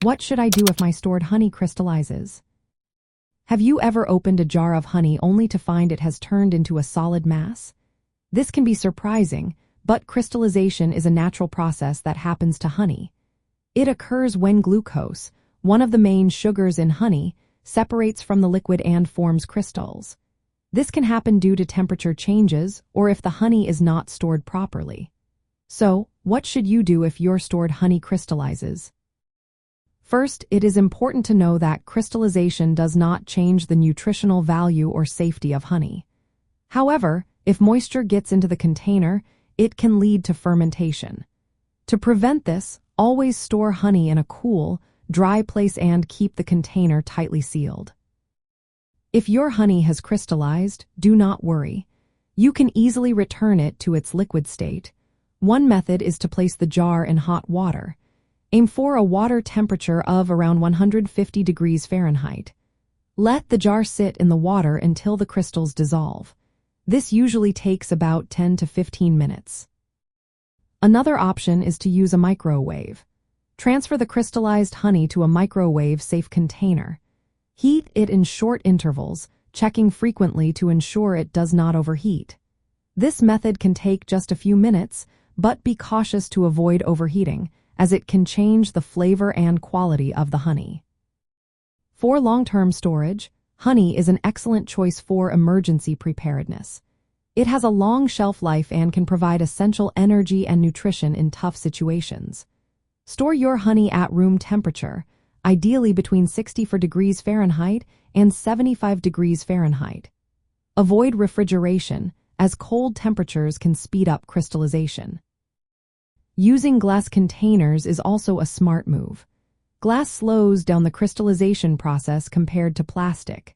What should I do if my stored honey crystallizes? Have you ever opened a jar of honey only to find it has turned into a solid mass? This can be surprising, but crystallization is a natural process that happens to honey. It occurs when glucose, one of the main sugars in honey, separates from the liquid and forms crystals. This can happen due to temperature changes or if the honey is not stored properly. So, what should you do if your stored honey crystallizes? First, it is important to know that crystallization does not change the nutritional value or safety of honey. However, if moisture gets into the container, it can lead to fermentation. To prevent this, always store honey in a cool, dry place and keep the container tightly sealed. If your honey has crystallized, do not worry. You can easily return it to its liquid state. One method is to place the jar in hot water. Aim for a water temperature of around 150 degrees Fahrenheit. Let the jar sit in the water until the crystals dissolve. This usually takes about 10 to 15 minutes. Another option is to use a microwave. Transfer the crystallized honey to a microwave-safe container. Heat it in short intervals, checking frequently to ensure it does not overheat. This method can take just a few minutes, but be cautious to avoid overheating, as it can change the flavor and quality of the honey. For long-term storage, honey is an excellent choice for emergency preparedness. It has a long shelf life and can provide essential energy and nutrition in tough situations. Store your honey at room temperature, ideally between 64 degrees Fahrenheit and 75 degrees Fahrenheit. Avoid refrigeration, as cold temperatures can speed up crystallization. Using glass containers is also a smart move. Glass slows down the crystallization process compared to plastic.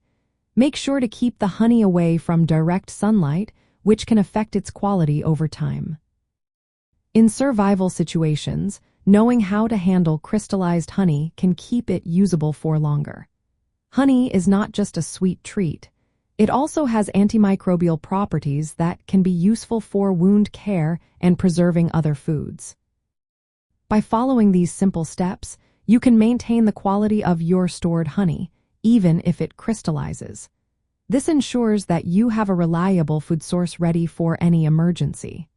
Make sure to keep the honey away from direct sunlight, which can affect its quality over time. In survival situations, knowing how to handle crystallized honey can keep it usable for longer. Honey is not just a sweet treat. It also has antimicrobial properties that can be useful for wound care and preserving other foods. By following these simple steps, you can maintain the quality of your stored honey, even if it crystallizes. This ensures that you have a reliable food source ready for any emergency.